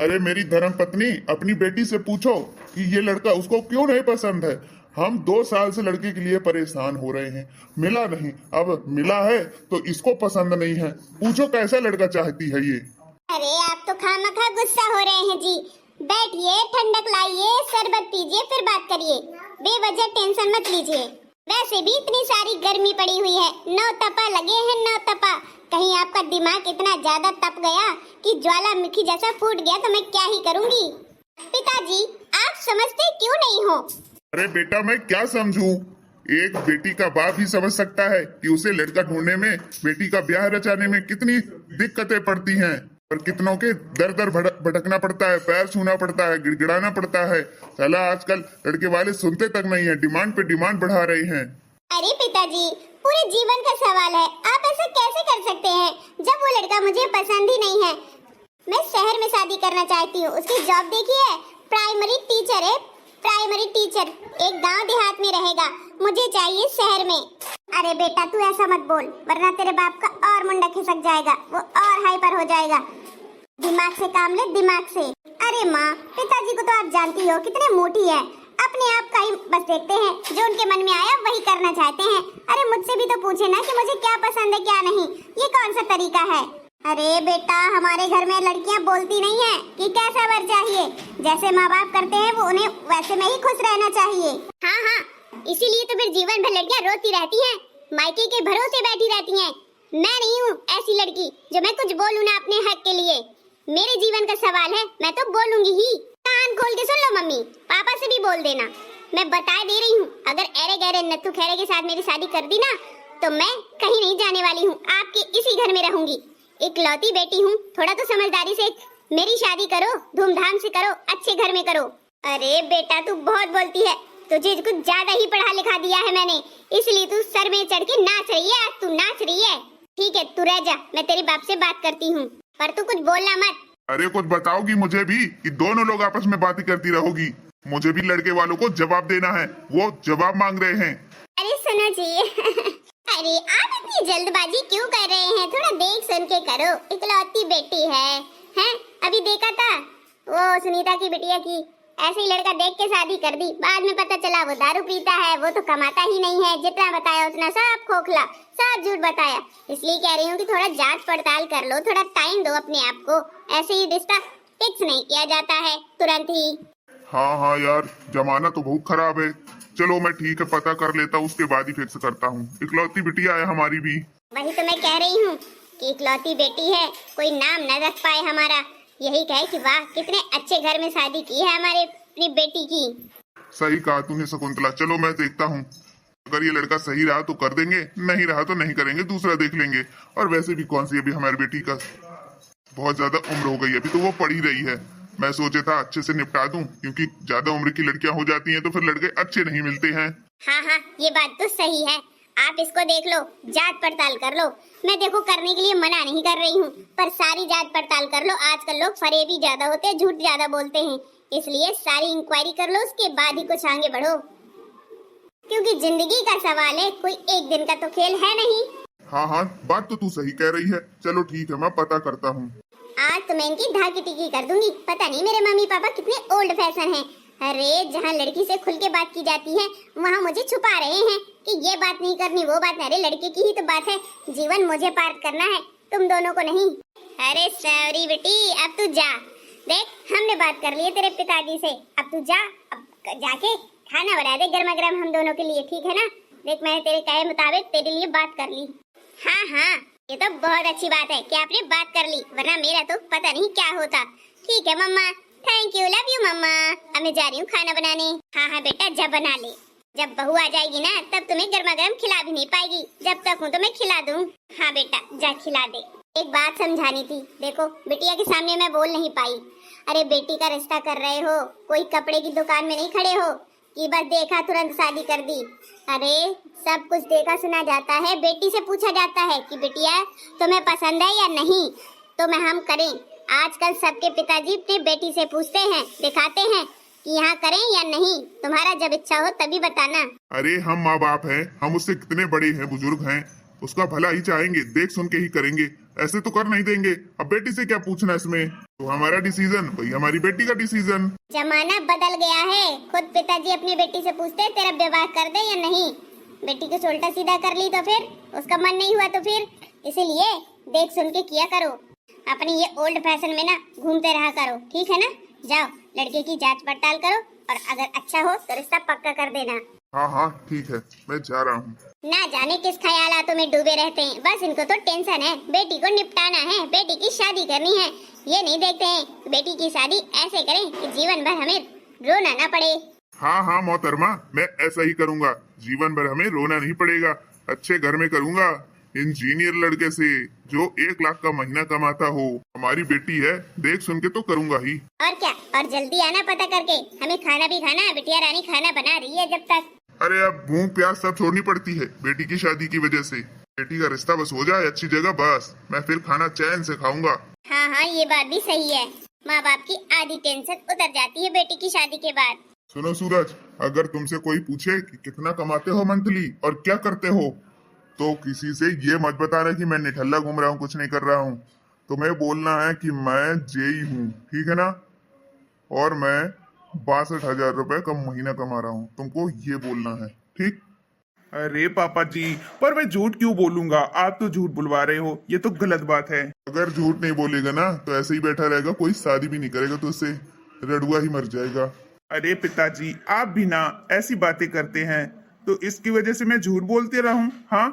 अरे मेरी धर्म पत्नी, अपनी बेटी से पूछो कि ये लड़का उसको क्यों नहीं पसंद है। हम 2 साल से लड़के के लिए परेशान हो रहे हैं, मिला नहीं। अब मिला है तो इसको पसंद नहीं है। पूछो कैसा लड़का चाहती है ये। अरे आप तो खामखा गुस्सा हो रहे हैं जी। बैठिए, ठंडक लाइए, शरबत पीजिए, फिर बात करिए। बेवजह टेंशन मत लीजिए। वैसे भी इतनी सारी गर्मी पड़ी हुई है, नौ तपा लगे हैं, नौ तपा। कहीं आपका दिमाग इतना ज्यादा तप गया कि ज्वालामुखी जैसा फूट गया तो मैं क्या ही करूंगी। पिताजी, आप समझते क्यों नहीं हो? अरे बेटा, मैं क्या समझूं? एक बेटी का बाप ही समझ सकता है कि उसे लड़का ढूंढने में, बेटी का ब्याह रचाने में कितनी दिक्कतें पड़ती हैं और कितनों के दर दर भटकना पड़ता है, पैर छूना पड़ता है, गिड़गिड़ाना पड़ता है। साला आजकल लड़के वाले सुनते तक नहीं है, डिमांड पे डिमांड बढ़ा रहे हैं। अरे पिताजी, पूरे जीवन का सवाल है, आप ऐसा कैसे कर सकते हैं जब वो लड़का मुझे पसंद ही नहीं है। मैं शहर में शादी करना चाहती हूँ। उसकी जॉब देखिए, प्राइमरी टीचर है, प्राइमरी टीचर। एक गांव देहात में रहेगा, मुझे चाहिए शहर में। अरे बेटा, तू ऐसा मत बोल, वरना तेरे बाप का और मुंडा खिसक जाएगा, वो और हाइपर हो जाएगा। दिमाग से काम ले, दिमाग से। अरे माँ, पिताजी को तो आप जानती हो कितने मोटी है, अपने आप का ही बस देखते हैं, जो उनके मन में आया वही करना चाहते हैं। अरे मुझसे भी तो पूछे ना कि मुझे क्या पसंद है क्या नहीं। ये कौन सा तरीका है? अरे बेटा, हमारे घर में लड़कियां बोलती नहीं है कि कैसा वर चाहिए। जैसे माँ बाप करते हैं वो उन्हें वैसे में ही खुश रहना चाहिए। हाँ हाँ, इसीलिए तो फिर जीवन भर लड़कियां रोती रहती हैं, मायके के भरोसे बैठी रहती हैं। मैं नहीं हूँ ऐसी लड़की जो मैं कुछ बोलूँ ना अपने हक के लिए। मेरे जीवन का सवाल है, मैं तो बोलूंगी ही। कान खोल के सुन लो मम्मी, पापा से भी बोल देना। मैं बता दे रही हूँ, अगर ऐरे गहरे नत्थु खैरे के साथ मेरी शादी कर दी ना तो मैं कहीं नहीं जाने वाली हूँ, आपके इसी घर में रहूंगी। इकलौती बेटी हूँ, थोड़ा तो समझदारी से मेरी शादी करो, धूमधाम से करो, अच्छे घर में करो। अरे बेटा, तू बहुत बोलती है, तुझे कुछ ज्यादा ही पढ़ा लिखा दिया है मैंने, इसलिए तू सर में चढ़ के नाच रही है। तू नाच रही है, ठीक है, तू रह जा, मैं तेरे बाप से बात करती हूँ, पर तू कुछ बोलना मत। अरे कुछ बताओगी मुझे भी कि दोनों लोग आपस में बातें करती रहोगी? मुझे भी लड़के वालों को जवाब देना है, वो जवाब मांग रहे हैं। अरे सुनो जी अरे आप इतनी जल्दबाजी क्यों कर रहे हैं? थोड़ा देख सुन के करो, इकलौती बेटी है, हैं? अभी देखा था वो सुनीता की बिटिया की, ऐसे ही लड़का देख के शादी कर दी, बाद में पता चला वो दारू पीता है, वो तो कमाता ही नहीं है, जितना बताया उतना सब खोखला, सब झूठ बताया। इसलिए कह रही हूँ कि थोड़ा जांच पड़ताल कर लो, थोड़ा टाइम दो अपने आप को, ऐसे ही रिश्ता फिक्स नहीं किया जाता है तुरंत ही। हाँ हाँ यार, जमाना तो बहुत खराब है। चलो मैं ठीक है, पता कर लेता हूँ, उसके बाद ही फिक्स करता हूँ। इकलौती बिटिया है हमारी भी। वही तो मैं कह रही हूँ कि इकलौती बेटी है, कोई नाम न रख पाए हमारा, यही कहे कि वाह कितने अच्छे घर में शादी की है हमारे अपनी बेटी की। सही कहा तूने शकुंतला। चलो मैं देखता हूँ, अगर ये लड़का सही रहा तो कर देंगे, नहीं रहा तो नहीं करेंगे, दूसरा देख लेंगे। और वैसे भी कौन सी अभी हमारी बेटी का बहुत ज्यादा उम्र हो गई है, अभी तो वो पढ़ ही रही है। मैं सोचा था अच्छे से निपटा दूं, क्योंकि ज्यादा उम्र की लड़कियां हो जाती हैं तो फिर लड़के अच्छे नहीं मिलते हैं। हाँ हाँ, ये बात तो सही है, आप इसको देख लो, जांच पड़ताल कर लो। मैं देखो करने के लिए मना नहीं कर रही हूँ, पर सारी जांच पड़ताल कर लो। आजकल लोग फरेबी ज्यादा होते हैं, झूठ ज्यादा बोलते हैं, इसलिए सारी इंक्वायरी कर लो, उसके बाद ही कुछ आगे बढ़ो, क्योंकि जिंदगी का सवाल है, कोई एक दिन का तो खेल है नहीं। हाँ हाँ, बात तो तू सही कह रही है। चलो ठीक है, मैं पता करता हूँ। आज तो मैं इनकी ढाकी टिकी कर दूंगी। पता नहीं मेरे मम्मी पापा कितने ओल्ड फैशन हैं। अरे जहाँ लड़की से खुल के बात की जाती है वहाँ मुझे छुपा रहे हैं कि ये बात नहीं करनी, वो बात नहीं। अरे लड़के की ही तो बात है, जीवन मुझे पार करना है, तुम दोनों को नहीं। अरे सॉरी बेटी, अब तू जा, देख हमने बात कर ली है तेरे पिताजी से, अब तू जा, अब जाके खाना बना दे गर्मा गर्म हम दोनों के लिए, ठीक है ना? देख मैंने तेरे कहे मुताबिक तेरे लिए बात कर ली। हाँ हाँ, ये तो बहुत अच्छी बात है कि आपने बात कर ली, वरना मेरा तो पता नहीं क्या होता। ठीक है मम्मा, थैंक यू, लव यू मम्मा। अब मैं जा रही हूँ खाना बनाने। हाँ हाँ बेटा, जब बना ले, जब बहू आ जाएगी ना तब तुम्हें गर्मा गर्म खिला भी नहीं पाएगी, जब तक हूँ तो मैं खिला दूँ। हाँ बेटा, जा खिला दे। एक बात समझानी थी, देखो बिटिया के सामने मैं बोल नहीं पाई। अरे बेटी का रिश्ता कर रहे हो, कोई कपड़े की दुकान में नहीं खड़े हो कि बस देखा तुरंत शादी कर दी। अरे सब कुछ देखा सुना जाता है, बेटी से पूछा जाता है कि बिटिया तुम्हें पसंद है या नहीं, तो मैं हम करें। आजकल सबके पिताजी अपनी बेटी से पूछते हैं, दिखाते हैं कि यहाँ करें या नहीं, तुम्हारा जब इच्छा हो तभी बताना। अरे हम माँ बाप हैं, हम उससे कितने बड़े हैं, बुजुर्ग हैं, उसका भला ही चाहेंगे, देख सुन के ही करेंगे। ऐसे तो कर नहीं देंगे। अब बेटी से क्या पूछना इसमें, तो हमारा डिसीजन वही हमारी बेटी का डिसीजन। जमाना बदल गया है, खुद पिताजी अपनी बेटी से पूछते हैं तेरा विवाह कर दे या नहीं। बेटी को उल्टा सीधा कर ली तो फिर उसका मन नहीं हुआ तो फिर, इसीलिए देख सुन के किया करो। अपनी ये ओल्ड फैशन में ना घूमते रहा करो, ठीक है ना। जाओ लड़के की जांच पड़ताल करो और अगर अच्छा हो तो रिश्ता पक्का कर देना। हाँ हाँ ठीक है, मैं जा रहा हूँ। ना जाने किस ख्यालातों में डूबे रहते हैं, बस इनको तो टेंशन है, बेटी को निपटाना है, बेटी की शादी करनी है। ये नहीं देखते हैं कि बेटी की शादी ऐसे करें कि जीवन भर हमें रोना ना पड़े। हाँ हाँ मोहतरमा, मैं ऐसा ही करूँगा, जीवन भर हमें रोना नहीं पड़ेगा। अच्छे घर में करूँगा, इंजीनियर लड़के से जो 1 लाख का महीना कमाता हो। हमारी बेटी है, देख सुन के तो करूँगा ही। और क्या, और जल्दी आना पता करके, हमें खाना भी खाना है। बिटिया रानी खाना बना रही है जब तक। अरे अब भूख प्यास सब छोड़नी पड़ती है बेटी की शादी की वजह से। बेटी का रिश्ता बस हो जाए अच्छी जगह, बस मैं फिर खाना चैन से खाऊंगा। हाँ हाँ ये बात भी सही है, माँ बाप की आधी टेंशन उतर जाती है बेटी की शादी के बाद। सुनो सूरज, अगर तुमसे कोई पूछे कि कितना कमाते हो मंथली और क्या करते हो, तो किसी से ये मत बताना कि मैं निठल्ला घूम रहा हूँ, कुछ नहीं कर रहा हूँ। तुम्हें बोलना है कि मैं जेई हूँ, ठीक है ना, और मैं 62,000 रुपए का महीना कमा रहा हूँ। तुमको ये बोलना है, ठीक। अरे पापा जी, पर मैं झूठ क्यों बोलूंगा, आप तो झूठ बुलवा रहे हो, ये तो गलत बात है। अगर झूठ नहीं बोलेगा ना तो ऐसे ही बैठा रहेगा, कोई शादी भी नहीं करेगा, तो उससे रड़ुआ ही मर जाएगा। अरे पिताजी, आप भी ना ऐसी बातें करते हैं, तो इसकी वजह से मैं झूठ बोलते रहूं? हाँ,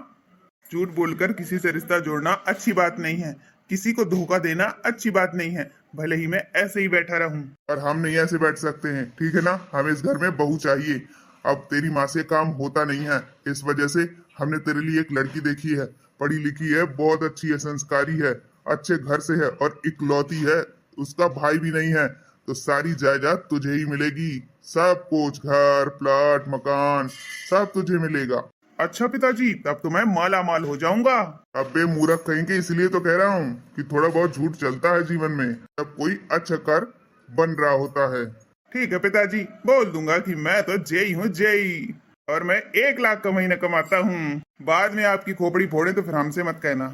झूठ बोलकर किसी से रिश्ता जोड़ना अच्छी बात नहीं है, किसी को धोखा देना अच्छी बात नहीं है, भले ही मैं ऐसे ही बैठा रहूं। और हम नहीं ऐसे बैठ सकते हैं, ठीक है ना। हमें इस घर में बहू चाहिए। अब तेरी माँ से काम होता नहीं है, इस वजह से हमने तेरे लिए एक लड़की देखी है, पढ़ी लिखी है, बहुत अच्छी है, संस्कारी है, अच्छे घर से है और इकलौती है, उसका भाई भी नहीं है। तो सारी जायदाद तुझे ही मिलेगी, सब कुछ, घर प्लॉट मकान सब तुझे मिलेगा। अच्छा पिताजी, तब तो मैं माला माल हो जाऊंगा। अबे मूर्ख कहीं के, इसलिए तो कह रहा हूँ कि थोड़ा बहुत झूठ चलता है जीवन में, जब कोई अच्छा कर बन रहा होता है। ठीक है पिताजी, बोल दूंगा कि मैं तो जेई हूँ, जेई, और मैं 1 लाख का महीना कमाता हूँ। बाद में आपकी खोपड़ी फोड़े तो फिर हमसे मत कहना।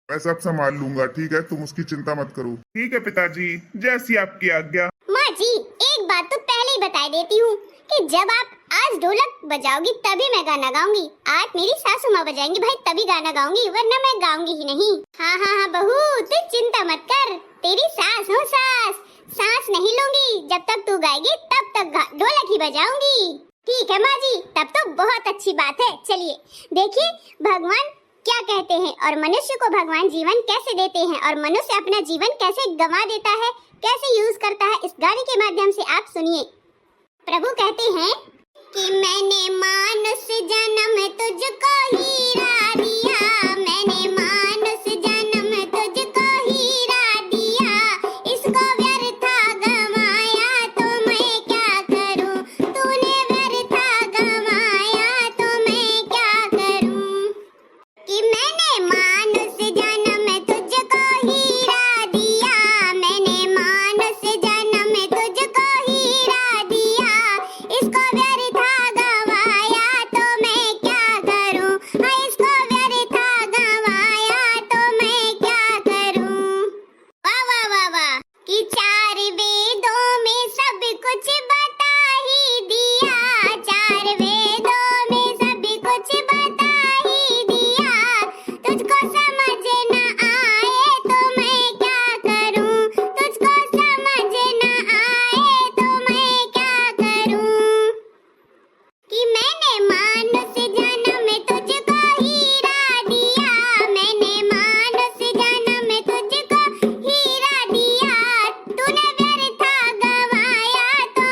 मैं सब संभाल लूंगा, ठीक है, तुम उसकी चिंता मत करो। ठीक है पिताजी, जैसी आपकी आज्ञा। माँ जी एक बात तो पहले ही बता देती हूँ कि जब आप आज ढोलक बजाओगी तभी मैं गाना गाऊंगी। आज मेरी सासू माँ बजाएंगी भाई तभी गाना गाऊंगी, वरना मैं गाऊंगी ही नहीं। हाँ हाँ हाँ बहू, तू चिंता मत कर, तेरी सास हूँ सास, सांस नहीं लूंगी जब तक तू गाएगी, तब तक ढोलक ही बजाऊंगी। ठीक है माँ जी, तब तो बहुत अच्छी बात है। चलिए देखिए भगवान क्या कहते हैं और मनुष्य को भगवान जीवन कैसे देते हैं और मनुष्य अपना जीवन कैसे गंवा देता है, कैसे यूज करता है, इस गाने के माध्यम से आप सुनिए। प्रभु कहते हैं कि मैंने मानुष जन्म तुझको हीरा दिया, मैंने मानुष जन्म तुझको हीरा दिया, इसको व्यर्था गंवाया तो मैं क्या करूं, तूने व्यर्था गंवाया तो मैं क्या करूं। कि मैंने मानुष जन्म तुझको हीरा दिया, मैंने मानुष जन्म तुझको हीरा दिया, इसको व्यर्था गंवाया तो मैं क्या करूं, हाँ इसको व्यर्था गंवाया तो मैं क्या करूं। वाह वाह वाह वाह, कि 4 वेदों में सब कुछ बता ही दिया, 4 वेदों में सब कुछ बता ही दिया, तुझको समझ न आए तो मैं क्या करूं, तुझको समझ न आए तो मैं क्या करूं। कि मैंने मानुष जन्म तुझको हीरा दिया, मैंने मानुष जन्म तुझको हीरा दिया, तूने व्यर्था गंवाया तो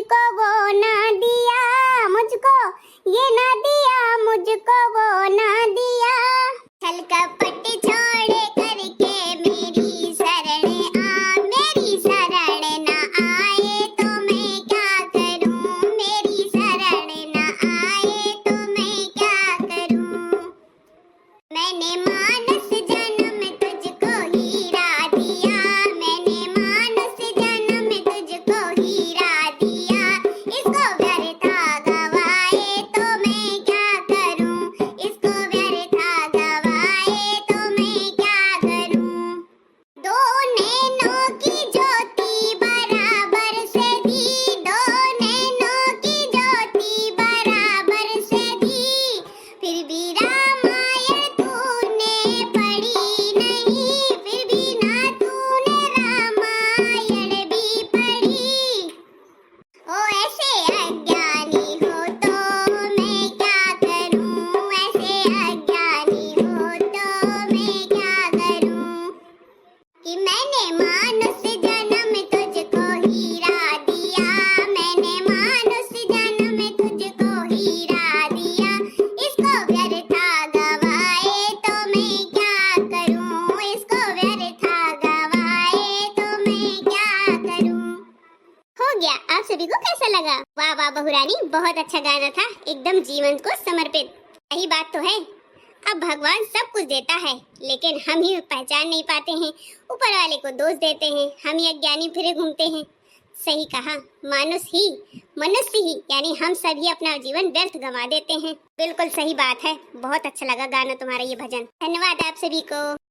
मुझको वो ना दिया, मुझको ये ना दिया, मुझको वो ना दिया। छल कपट छोड़ करके मेरी शरण आ, मेरी शरण ना आए तो मैं क्या करूं, मेरी शरण ना आए तो मैं क्या करूं। मैंने मानस जन्म तुझको हीरा दिया, मैंने मानस जन्म तुझको हीरा दिया। इसको व्यर्था गवाए तो मैं क्या करूं, इसको व्यर्था गवाए तो मैं क्या करूं। दो नैनों की ज्योति बराबर से दी, दो नैनों की ज्योति बराबर से दी, फिर भी रामायण तूने पढ़ी नहीं, फिर भी ना तूने रामायण भी पढ़ी। ओ ऐसे अज्ञानी हो तो मैं क्या करूं, ऐसे अज्ञानी हो तो मैं क्या करूं। कि मैंने मानुष जन्म तुझको हीरा दिया, मैंने मानुष जन्म तुझको हीरा दिया। इसको व्यर्था गवाए तो मैं क्या करूं, इसको व्यर्था गवाए तो मैं क्या करूं। हो गया। आप सभी को कैसा लगा? वाह वाह बहुरानी, बहुत अच्छा गाना था, एकदम जीवन को समर्पित। यही बात तो है, अब भगवान सब कुछ देता है लेकिन हम ही पहचान नहीं पाते हैं, ऊपर वाले को दोष देते हैं, हम ही अज्ञानी फिरे घूमते हैं। सही कहा, मनुष्य ही यानी हम सभी अपना जीवन व्यर्थ गंवा देते हैं। बिल्कुल सही बात है। बहुत अच्छा लगा गाना तुम्हारा ये भजन। धन्यवाद आप सभी को।